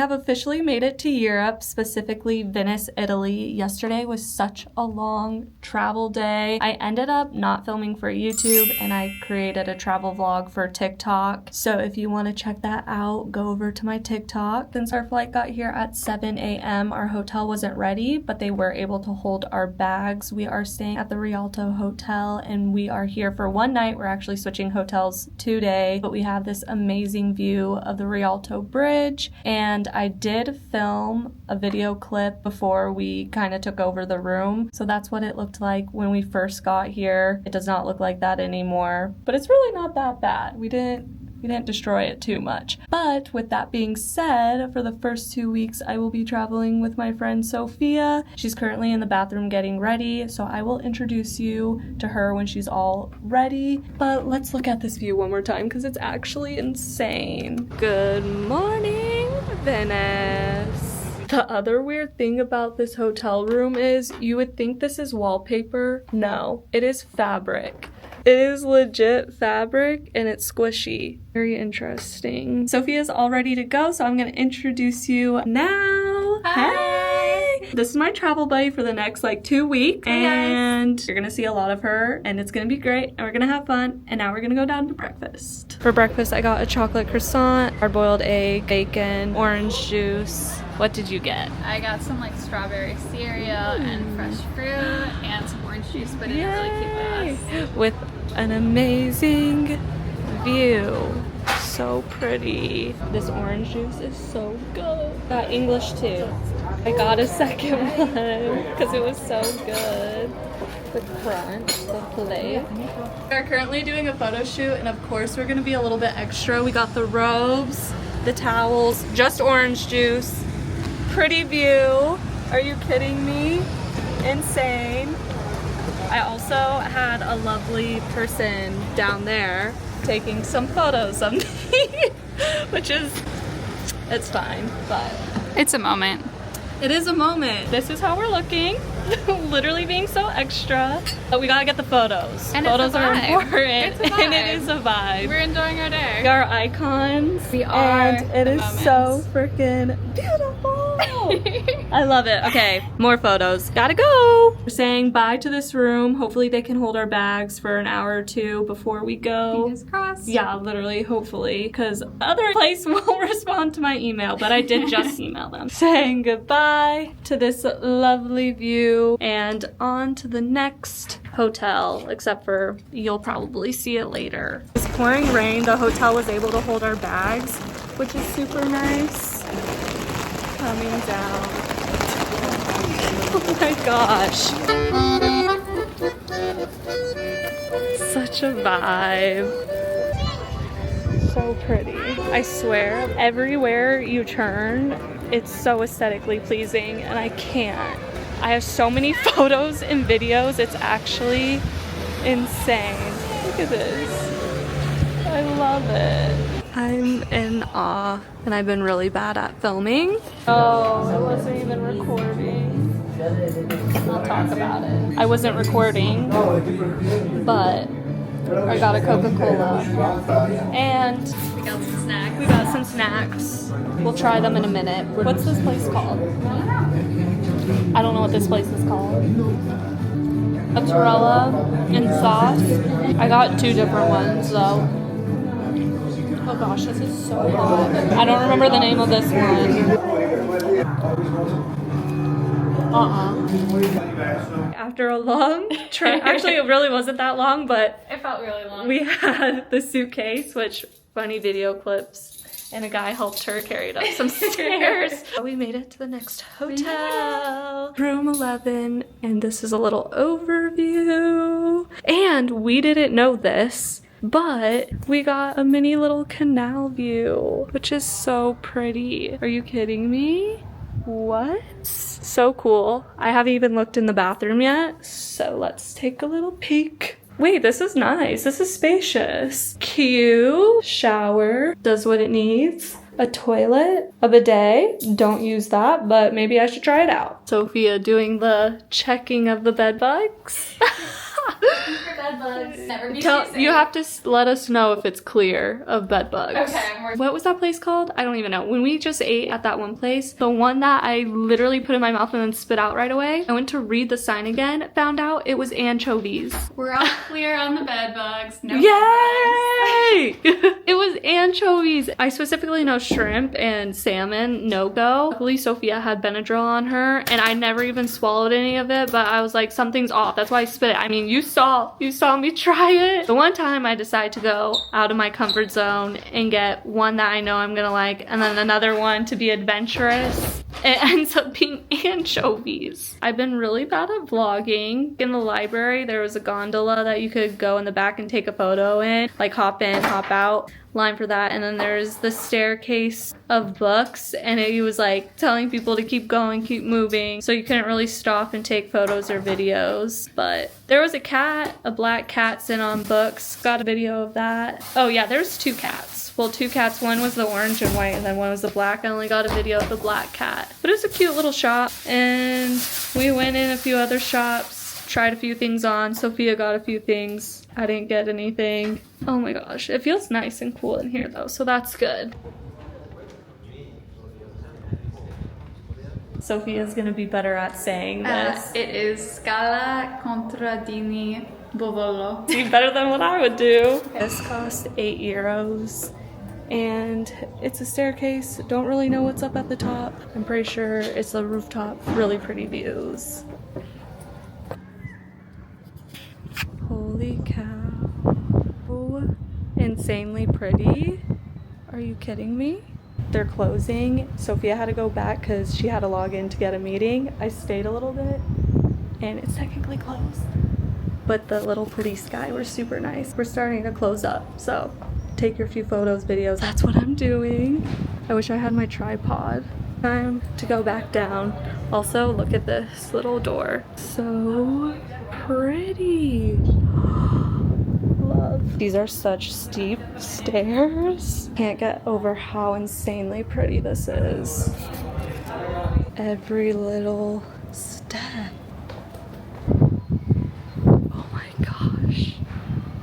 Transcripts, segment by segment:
have officially made it to Europe, specifically Venice, Italy. Yesterday was such a long travel day. I ended up not filming for YouTube and I created a travel vlog for TikTok. So if you want to check that out, go over to my TikTok. Since our flight got here at 7 a.m., our hotel wasn't ready, but they were able to hold our bags. We are staying at the Rialto Hotel and we are here for one night. We're actually switching hotels today, but we have this amazing view of the Rialto Bridge. And I did film a video clip before we kind of took over the room. So that's what it looked like when we first got here. It does not look like that anymore, but it's really not that bad. We didn't destroy it too much. But with that being said, for the first 2 weeks, I will be traveling with my friend Sophia. She's currently in the bathroom getting ready, so I will introduce you to her when she's all ready. But let's look at this view one more time because it's actually insane. Good morning, Venice. The other weird thing about this hotel room is you would think this is wallpaper. No, it is fabric. It is legit fabric and it's squishy. Very interesting. Sophia's all ready to go, so I'm gonna introduce you now. Hi! Hey! This is my travel buddy for the next like 2 weeks. Hey, and you're gonna see a lot of her and it's gonna be great and we're gonna have fun. And now we're gonna go down to breakfast. For breakfast, I got a chocolate croissant, hard-boiled egg, bacon, orange juice. What did you get? I got some like strawberry cereal and fresh fruit and some orange juice, but in a really cute glass. With an amazing view. So pretty. This orange juice is so good. Got English too. I got a second one because it was so good. The crunch, the plate. We are currently doing a photo shoot and of course we're gonna be a little bit extra. We got the robes, the towels, just orange juice. Pretty view. Are you kidding me? Insane. I also had a lovely person down there taking some photos of me, which is, it's fine, but It's a moment. it is a moment. This is how we're looking. Literally being so extra. But we gotta get the photos. And it's photos a are vibe. important. It's a And it vibe. is a vibe. We're enjoying our day. We are icons. We are And it the is so freaking beautiful. I love it. Okay, more photos. Gotta go. We're saying bye to this room. Hopefully they can hold our bags for an hour or two before we go. Fingers crossed. Yeah, literally, hopefully, because other place won't respond to my email, but I did just email them. Saying goodbye to this lovely view and on to the next hotel, except for you'll probably see it later. It's pouring rain. The hotel was able to hold our bags, which is super nice. Coming down. Oh my gosh. Such a vibe. So pretty. I swear, everywhere you turn, it's so aesthetically pleasing and I can't. I have so many photos and videos, it's actually insane. Look at this. I love it. I'm in awe and I've been really bad at filming. Oh, I wasn't even recording. I'll talk about it. I wasn't recording, but I got a Coca-Cola and We got some snacks. we got some snacks. We'll try them in a minute. What's this place called? I don't know what this place is called. Mozzarella and sauce. I got 2 different ones though. Oh gosh, this is so hot. I don't remember the name of this one. After a long trip, actually it really wasn't that long, but It felt really long. we had the suitcase, which funny video clips, and a guy helped her carry it up some stairs. We made it to the next hotel, room 11, and this is a little overview. And we didn't know this, but we got a mini little canal view, which is so pretty. Are you kidding me? What? So cool. I haven't even looked in the bathroom yet, so let's take a little peek. Wait, this is nice. This is spacious. Cute. Shower. Does what it needs. A toilet. A bidet. Don't use that, but maybe I should try it out. Sophia doing the checking of the bed bugs. For bed bugs. Never be too safe. You have to let us know if it's clear of bed bugs. Okay. What was that place called? I don't even know. When we just ate at that one place, the one that I literally put in my mouth and then spit out right away, I went to read the sign again, found out it was anchovies. We're all clear on the bed bugs. No Yay! It was anchovies. I specifically know shrimp and salmon, no go. Luckily, Sophia had Benadryl on her, and I never even swallowed any of it, but I was like, something's off. That's why I spit it. I mean, you saw me try it. The one time I decided to go out of my comfort zone and get one that I know I'm gonna like, and then another one to be adventurous. It ends up being anchovies. I've been really bad at vlogging. In the library, there was a gondola that you could go in the back and take a photo in, like hop in, hop out. Line for that, and then there's the staircase of books, and he was like telling people to keep going, keep moving, so you couldn't really stop and take photos or videos. But there was a cat, a black cat sitting on books. Got a video of that. Oh yeah, there's two cats. Well, two cats. One was the orange and white, and then one was the black. I only got a video of the black cat, but it was a cute little shop. And we went in a few other shops, tried a few things on. Sophia got a few things. I didn't get anything. Oh my gosh, it feels nice and cool in here though, so that's good. Sophia's gonna be better at saying this. It is Scala Contadini Bovolo. Be better than what I would do. This cost €8, and it's a staircase. Don't really know what's up at the top. I'm pretty sure it's a rooftop. Really pretty views. Holy cow. Insanely pretty. Are you kidding me? They're closing. Sophia had to go back because she had to log in to get a meeting. I stayed a little bit and it's technically closed. But the little police guy were super nice. We're starting to close up, so take your few photos, videos. That's what I'm doing. I wish I had my tripod. Time to go back down. Also, look at this little door. So pretty. Love. These are such steep stairs. Can't get over how insanely pretty this is. Every little step. Oh my gosh.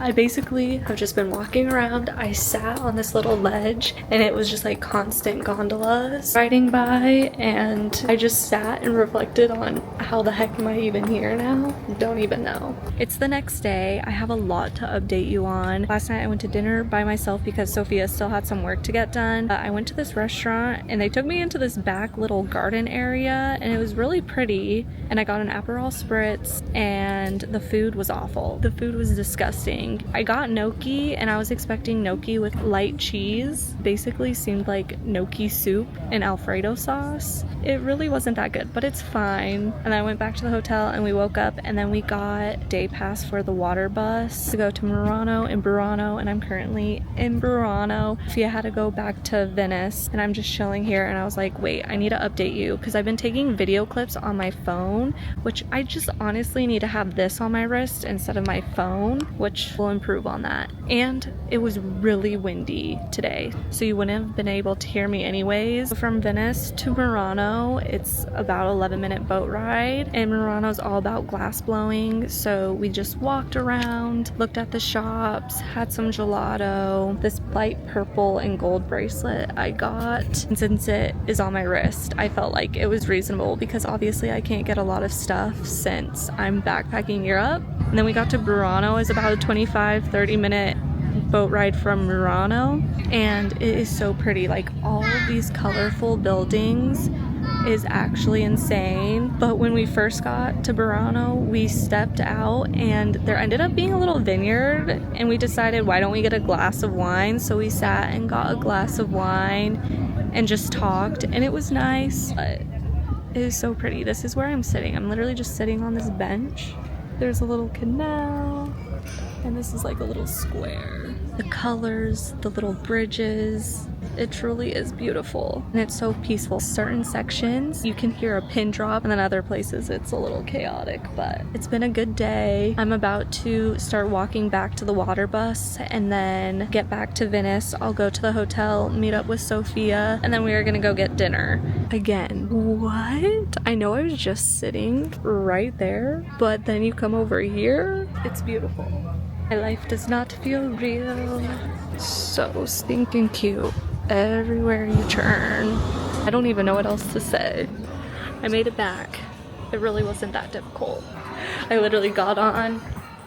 I basically have just been walking around. I sat on this little ledge and it was just like constant gondolas riding by, and I just sat and reflected on how the heck am I even here now? Don't even know. It's the next day. I have a lot to update you on. Last night I went to dinner by myself because Sophia still had some work to get done. I went to this restaurant and they took me into this back little garden area, and it was really pretty, and I got an Aperol Spritz, and the food was awful. The food was disgusting. I got gnocchi and I was expecting gnocchi with light cheese. Basically seemed like gnocchi soup and Alfredo sauce. It really wasn't that good, but it's fine. And I went back to the hotel and we woke up, and then we got day pass for the water bus to go to Murano and Burano, and I'm currently in Burano. Fia had to go back to Venice and I'm just chilling here, and I was like, wait, I need to update you because I've been taking video clips on my phone, which I just honestly need to have this on my wrist instead of my phone, which will improve on that. And it was really windy today, so you wouldn't have been able to hear me anyways. From Venice to Murano, it's about 11-minute boat ride, and Murano's all about glass blowing, so we just walked around, looked at the shops, had some gelato. This light purple and gold bracelet I got, and since it is on my wrist, I felt like it was reasonable because obviously I can't get a lot of stuff since I'm backpacking Europe. And then we got to Burano. It's about a 25-30 minute boat ride from Murano, and it is so pretty. Like, all of these colorful buildings is actually insane. But when we first got to Burano, we stepped out and there ended up being a little vineyard, and we decided, why don't we get a glass of wine? So we sat and got a glass of wine and just talked, and it was nice. But it is so pretty. This is where I'm sitting. I'm literally just sitting on this bench. There's a little canal, and this is like a little square. The colors, the little bridges, it truly is beautiful, and it's so peaceful. Certain sections you can hear a pin drop, and then other places it's a little chaotic, but it's been a good day. I'm about to start walking back to the water bus and then get back to Venice. I'll go to the hotel, meet up with Sophia, and then we are gonna go get dinner. Again, what? moment. I know I was just sitting right there, but then you come over here, it's beautiful. My life does not feel real. So stinking cute everywhere you turn. I don't even know what else to say. I made it back. It really wasn't that difficult. I literally got on,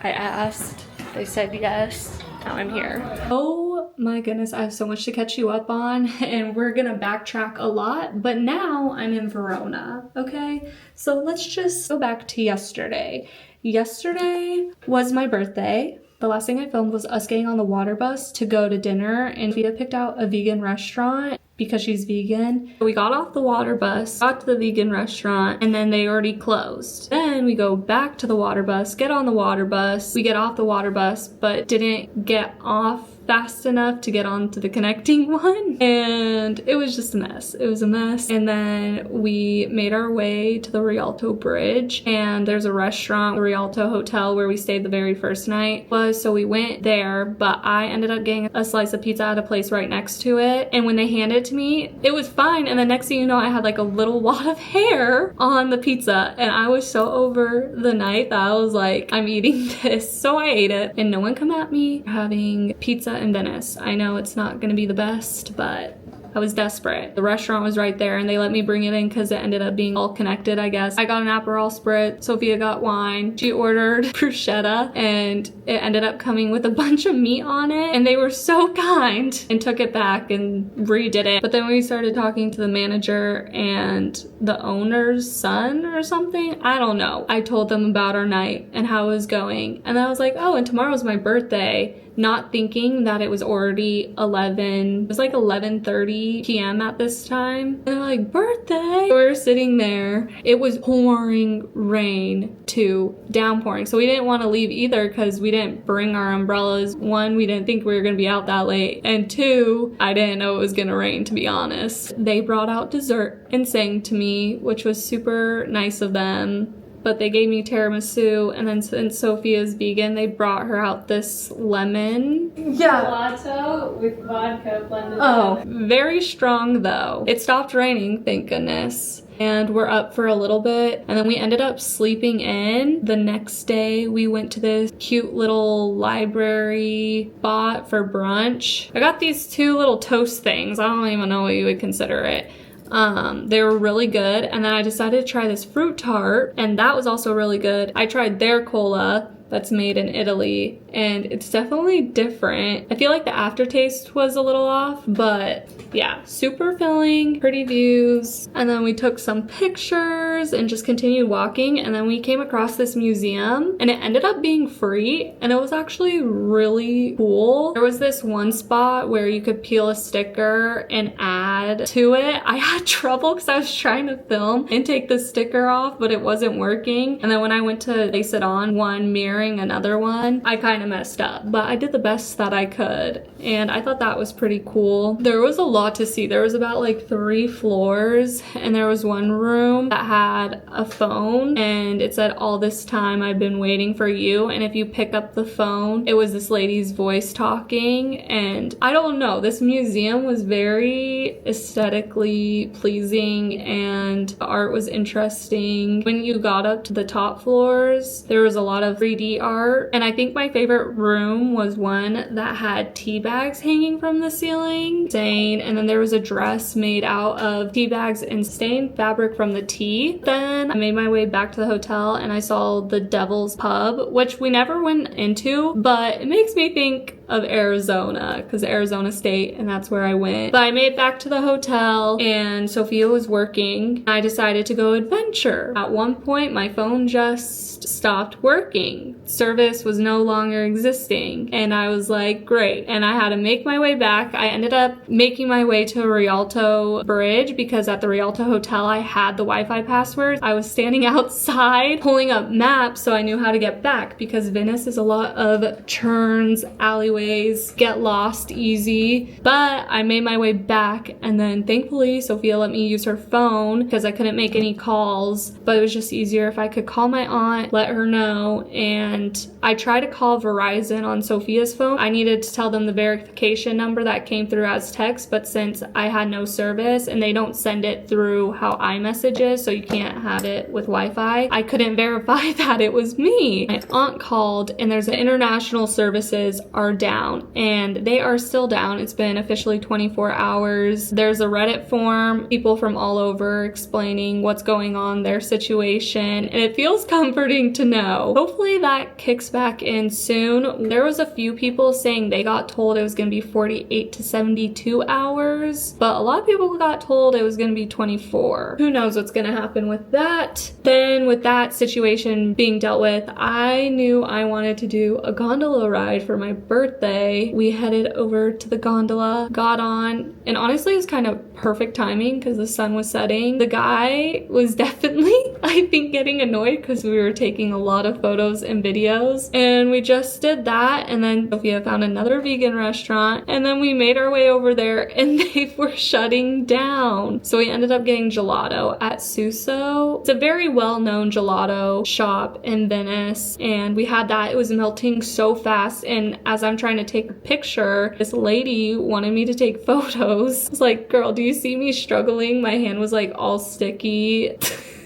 I asked, they said yes, now I'm here. Oh my goodness, I have so much to catch you up on, and we're gonna backtrack a lot, but now I'm in Verona, okay? So let's just go back to yesterday. Yesterday was my birthday. The last thing I filmed was us getting on the water bus to go to dinner, and Via picked out a vegan restaurant because she's vegan. We got off the water bus, got to the vegan restaurant, and then they already closed. Then we go back to the water bus, get on the water bus. We get off the water bus, but didn't get off fast enough to get onto the connecting one, and it was just a mess. It was a mess. And then we made our way to the Rialto Bridge, and there's a restaurant, the Rialto Hotel, where we stayed the very first night was, so we went there, but I ended up getting a slice of pizza at a place right next to it, and when they handed it to me, it was fine, and the next thing you know, I had like a little wad of hair on the pizza, and I was so over the night that I was like, I'm eating this. So I ate it, and no one come at me for having pizza in Venice. I know it's not gonna be the best, but I was desperate. The restaurant was right there, and they let me bring it in because it ended up being all connected, I guess. I got an Aperol Spritz, Sophia got wine, she ordered bruschetta, and it ended up coming with a bunch of meat on it, and they were so kind and took it back and redid it. But then we started talking to the manager and the owner's son or something, I don't know. I told them about our night and how it was going, and I was like, oh, and tomorrow's my birthday, not thinking that it was already 11. It was like 11:30 p.m. at this time. And they're like, birthday? We were sitting there. It was pouring rain to downpouring. So we didn't want to leave either because we didn't bring our umbrellas. One, we didn't think we were going to be out that late. And two, I didn't know it was going to rain, to be honest. They brought out dessert and sang to me, which was super nice of them. But they gave me tiramisu, and then since Sophia's vegan, they brought her out this lemon gelato with vodka blended. Oh, very strong though. It stopped raining, thank goodness. And we're up for a little bit, and then we ended up sleeping in. The next day, we went to this cute little library spot for brunch. I got these two little toast things. I don't even know what you would consider it. They were really good, and then I decided to try this fruit tart, and that was also really good. I tried their cola that's made in Italy, and it's definitely different. I feel like the aftertaste was a little off, but yeah, super filling, pretty views. And then we took some pictures and just continued walking, and then we came across this museum, and it ended up being free, and it was actually really cool. There was this one spot where you could peel a sticker and add to it. I had trouble because I was trying to film and take the sticker off, but it wasn't working. And then when I went to place it on, one mirroring another one, I kind of messed up, but I did the best that I could, and I thought that was pretty cool. There was a lot to see. There was about like 3 floors, and there was one room that had a phone, and it said, all this time I've been waiting for you. And if you pick up the phone, it was this lady's voice talking. And I don't know, this museum was very aesthetically pleasing, and the art was interesting. When you got up to the top floors, there was a lot of 3D art, and I think my favorite room was one that had tea bags hanging from the ceiling, and then there was a dress made out of tea bags and stained fabric from the tea. Then I made my way back to the hotel, and I saw the Devil's Pub, which we never went into, but it makes me think of Arizona because Arizona State, and that's where I went. But I made it back to the hotel, and Sophia was working. I decided to go adventure. At one point, my phone just stopped working. Service was no longer existing, and I was like, great. And I had to make my way back. I ended up making my way to Rialto Bridge because at the Rialto Hotel I had the Wi-Fi password. I was standing outside pulling up maps so I knew how to get back, because Venice is a lot of turns, alleyways, highways get lost easy, but I made my way back, and then thankfully Sophia let me use her phone because I couldn't make any calls, but it was just easier if I could call my aunt, let her know. And I tried to call Verizon on Sophia's phone. I needed to tell them the verification number that came through as text, but since I had no service and they don't send it through how iMessage is, so you can't have it with Wi-Fi, I couldn't verify that it was me. My aunt called, and there's international services are down, and they are still down. It's been officially 24 hours. There's a Reddit forum, people from all over explaining what's going on, their situation, and it feels comforting to know. Hopefully that kicks back in soon. There was a few people saying they got told it was going to be 48 to 72 hours, but a lot of people got told it was going to be 24. Who knows what's going to happen with that? Then with that situation being dealt with, I knew I wanted to do a gondola ride for my birthday. We headed over to the gondola, got on, and honestly it was kind of perfect timing because the sun was setting. The guy was definitely, I think, getting annoyed because we were taking a lot of photos and videos, and we just did that. And then Sophia found another vegan restaurant, and then we made our way over there and they were shutting down. So we ended up getting gelato at Suso. It's a very well-known gelato shop in Venice, and we had that. It was melting so fast, and as I'm trying to take a picture, this lady wanted me to take photos. I was like, girl, do you see me struggling? My hand was like all sticky.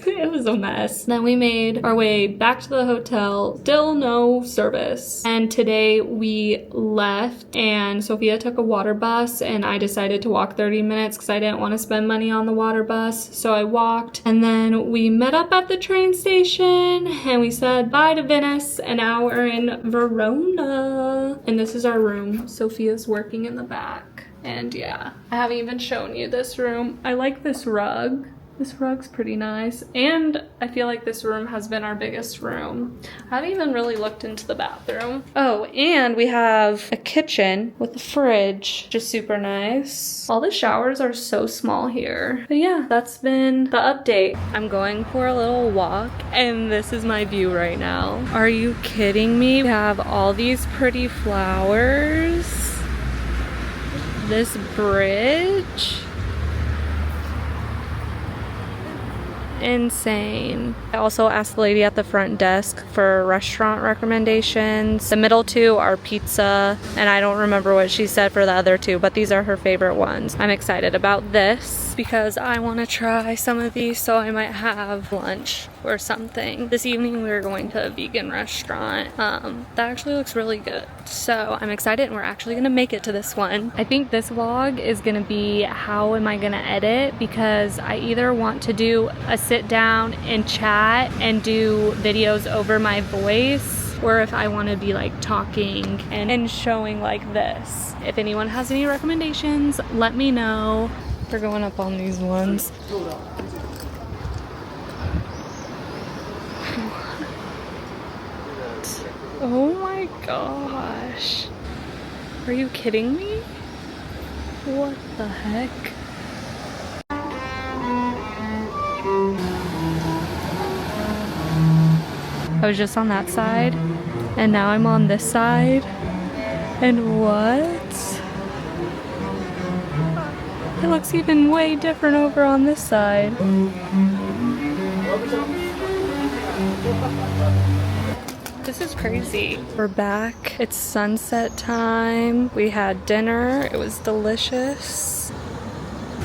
It was a mess. Then we made our way back to the hotel. Still no service. And today we left, and Sophia took a water bus, and I decided to walk 30 minutes because I didn't want to spend money on the water bus. So I walked, and then we met up at the train station, and we said bye to Venice, and now we're in Verona. And this is our room. Sophia's working in the back. And yeah, I haven't even shown you this room. I like this rug. This rug's pretty nice, and I feel like this room has been our biggest room. I haven't even really looked into the bathroom. Oh, and we have a kitchen with a fridge, just super nice. All the showers are so small here. But yeah, that's been the update. I'm going for a little walk, and this is my view right now. Are you kidding me? We have all these pretty flowers. This bridge. Insane. I also asked the lady at the front desk for restaurant recommendations. The middle two are pizza, and I don't remember what she said for the other two, but these are her favorite ones. I'm excited about this because I want to try some of these, so I might have lunch or something. This evening we're going to a vegan restaurant that actually looks really good, so I'm excited, and we're actually gonna make it to this one. I think this vlog is gonna be how am I gonna edit, because I either want to do a sit down and chat and do videos over my voice, or if I want to be like talking and showing like this. If anyone has any recommendations, let me know. We're going up on these ones. Oh my gosh. Are you kidding me? What the heck? I was just on that side, and now I'm on this side. And what? It looks even way different over on this side. This is crazy. We're back. It's sunset time. We had dinner. It was delicious.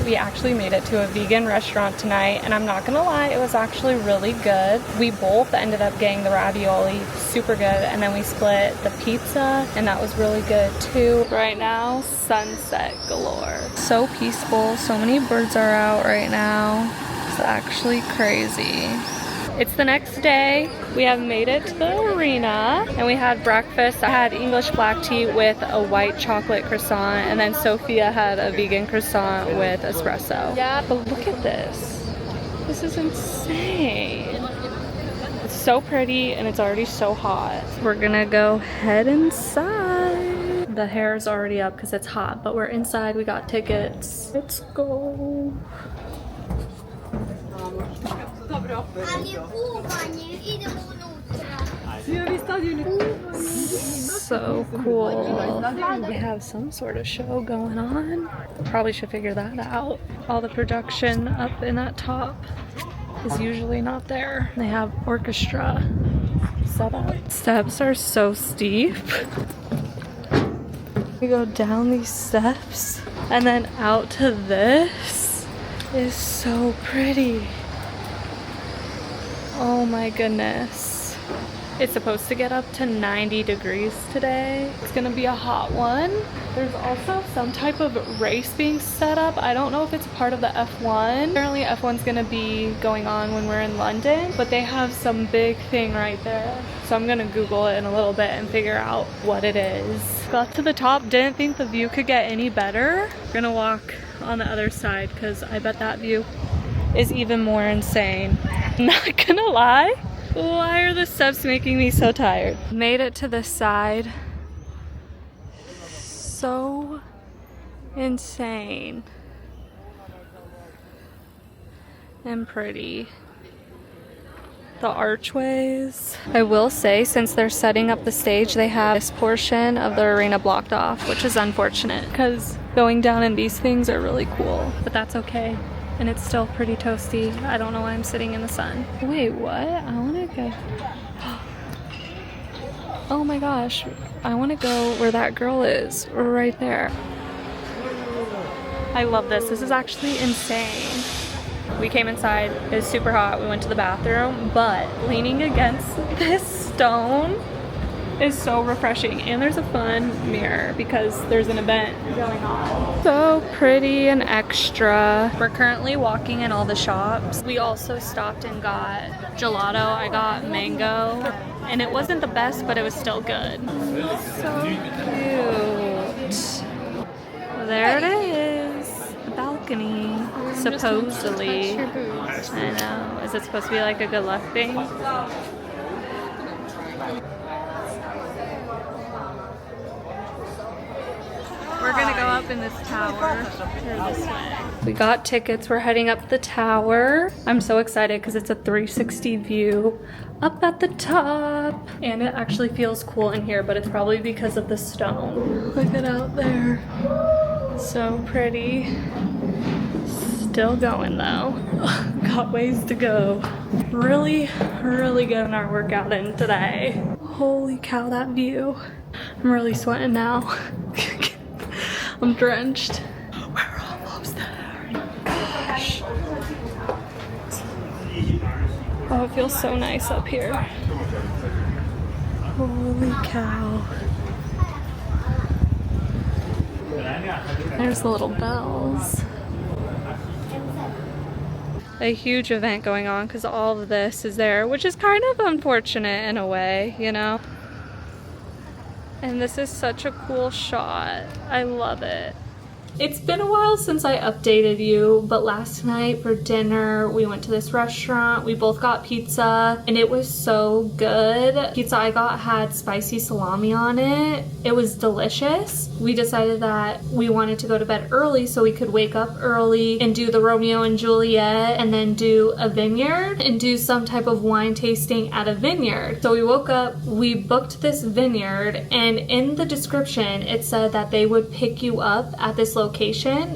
We actually made it to a vegan restaurant tonight, and I'm not gonna lie, it was actually really good. We both ended up getting the ravioli, super good, and then we split the pizza, and that was really good too. Right now, sunset galore. So peaceful, so many birds are out right now. It's actually crazy. It's the next day. We have made it to the arena, and we had breakfast. I had English black tea with a white chocolate croissant, and then Sophia had a vegan croissant with espresso. Yeah, but look at this. This is insane. It's so pretty, and it's already so hot. We're gonna go head inside. The hair is already up because it's hot, but we're inside. We got tickets. Let's go. So cool. We have some sort of show going on. Probably should figure that out. All the production up in that top is usually not there. They have orchestra set up. Steps are so steep. We go down these steps and then out to this. Is so pretty. Oh my goodness. It's supposed to get up to 90 degrees today. It's gonna be a hot one. There's also some type of race being set up. I don't know if it's part of the F1. Apparently F1's gonna be going on when we're in London, but they have some big thing right there. So I'm gonna Google it in a little bit and figure out what it is. Got to the top, didn't think the view could get any better. Gonna walk on the other side because I bet that view is even more insane. Not gonna lie. Why are the steps making me so tired? Made it to this side. So insane. And pretty. The archways. I will say, since they're setting up the stage, they have this portion of the arena blocked off, which is unfortunate because going down in these things are really cool, but that's okay. And it's still pretty toasty. I don't know why I'm sitting in the sun. Wait, what? I wanna go. Oh my gosh. I wanna go where that girl is, right there. I love this. This is actually insane. We came inside, it was super hot. We went to the bathroom, but leaning against this stone is so refreshing. And there's a fun mirror because there's an event going on. So pretty and extra. We're currently walking in all the shops. We also stopped and got gelato. I got mango and it wasn't the best, but it was still good. So cute. There it is. The balcony, supposedly. I know. Is it supposed to be like a good luck thing? We're gonna go up in this tower, or this way. We got tickets, we're heading up the tower. I'm so excited because it's a 360 view up at the top. And it actually feels cool in here, but it's probably because of the stone. Look at out there. So pretty. Still going though. Got ways to go. Really getting our workout in today. Holy cow, that view. I'm really sweating now. I'm drenched. We're almost there. Gosh. Oh, it feels so nice up here. Holy cow. There's the little bells. A huge event going on because all of this is there, which is kind of unfortunate in a way, you know? And this is such a cool shot. I love it. It's been a while since I updated you, but last night for dinner, we went to this restaurant. We both got pizza and it was so good. Pizza I got had spicy salami on it. It was delicious. We decided that we wanted to go to bed early so we could wake up early and do the Romeo and Juliet and then do a vineyard and do some type of wine tasting at a vineyard. So we woke up, we booked this vineyard, and in the description it said that they would pick you up at this location,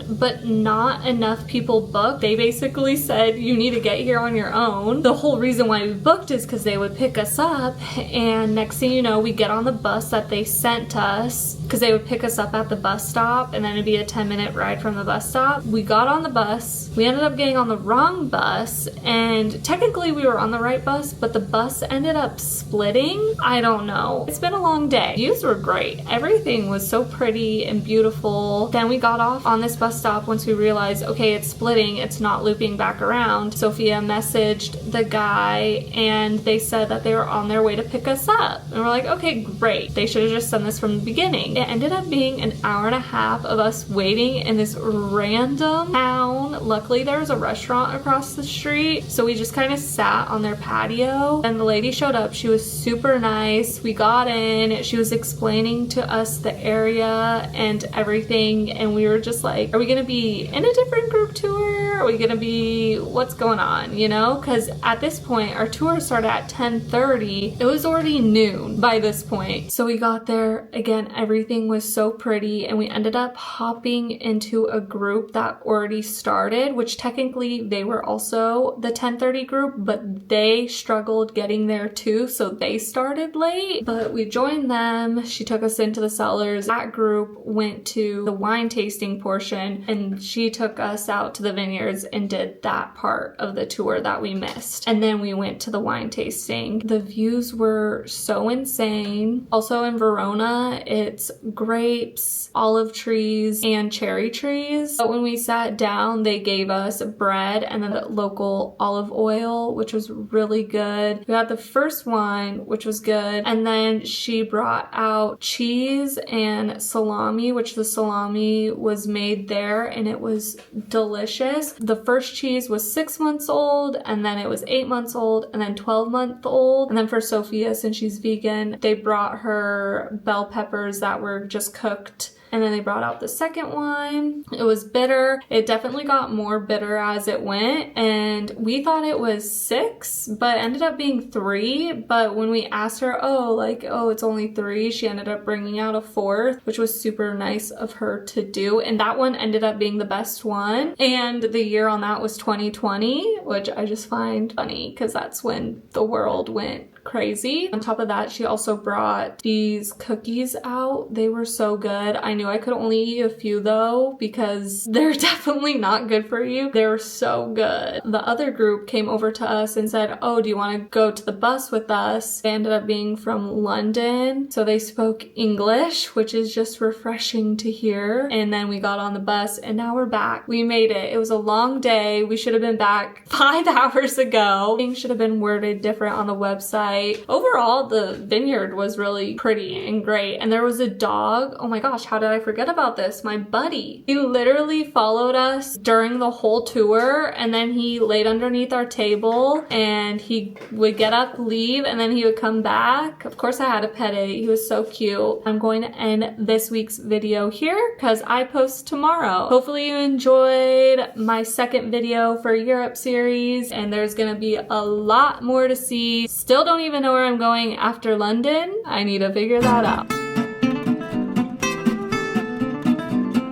but not enough people booked. They basically said you need to get here on your own. The whole reason why we booked is because they would pick us up, and next thing you know, we get on the bus that they sent us because they would pick us up at the bus stop and then it'd be a 10-minute ride from the bus stop. We got on the bus, we ended up getting on the wrong bus, and technically we were on the right bus, but the bus ended up splitting. I don't know. It's been a long day. Views were great. Everything was so pretty and beautiful. Then we got off on this bus stop once we realized, okay, it's splitting, it's not looping back around. Sophia messaged the guy and they said that they were on their way to pick us up. And we're like, okay, great. They should have just done this from the beginning. It ended up being an hour and a half of us waiting in this random town. Luckily, there was a restaurant across the street, so we just kind of sat on their patio, and the lady showed up. She was super nice. We got in, she was explaining to us the area and everything, and we were just like, are we gonna be in a different group tour? Are we gonna be, what's going on, you know? Because at this point, our tour started at 10:30. It was already noon by this point. So we got there, again, everything was so pretty, and we ended up hopping into a group that already started, which technically they were also the 10:30 group, but they struggled getting there too, so they started late. But we joined them. She took us into the cellars. That group went to the wine tasting portion, and she took us out to the vineyards and did that part of the tour that we missed. And then we went to the wine tasting. The views were so insane. Also in Verona, it's grapes, olive trees, and cherry trees. But when we sat down, they gave us bread and then the local olive oil, which was really good. We had the first wine, which was good. And then she brought out cheese and salami, which the salami was made there, and it was delicious. The first cheese was 6 months old, and then it was 8 months old, and then 12-month old. And then for Sophia, since she's vegan, they brought her bell peppers that were just cooked. And then they brought out the second wine. It was bitter. It definitely got more bitter as it went. And we thought it was 6, but it ended up being 3. But when we asked her, oh, it's only 3, she ended up bringing out a 4th, which was super nice of her to do. And that one ended up being the best one. And the year on that was 2020, which I just find funny because that's when the world went crazy. On top of that, she also brought these cookies out. They were so good. I knew I could only eat a few though because they're definitely not good for you. They were so good. The other group came over to us and said, oh, do you want to go to the bus with us? They ended up being from London, so they spoke English, which is just refreshing to hear. And then we got on the bus and now we're back. We made it. It was a long day. We should have been back 5 hours ago. Things should have been worded different on the website. Overall, the vineyard was really pretty and great. And there was a dog. Oh my gosh, how did I forget about this? My buddy. He literally followed us during the whole tour, and then he laid underneath our table and he would get up, leave, and then he would come back. Of course, I had to pet it. He was so cute. I'm going to end this week's video here because I post tomorrow. Hopefully you enjoyed my second video for Europe series, and there's gonna be a lot more to see. Still don't even know where I'm going after London. I need to figure that out.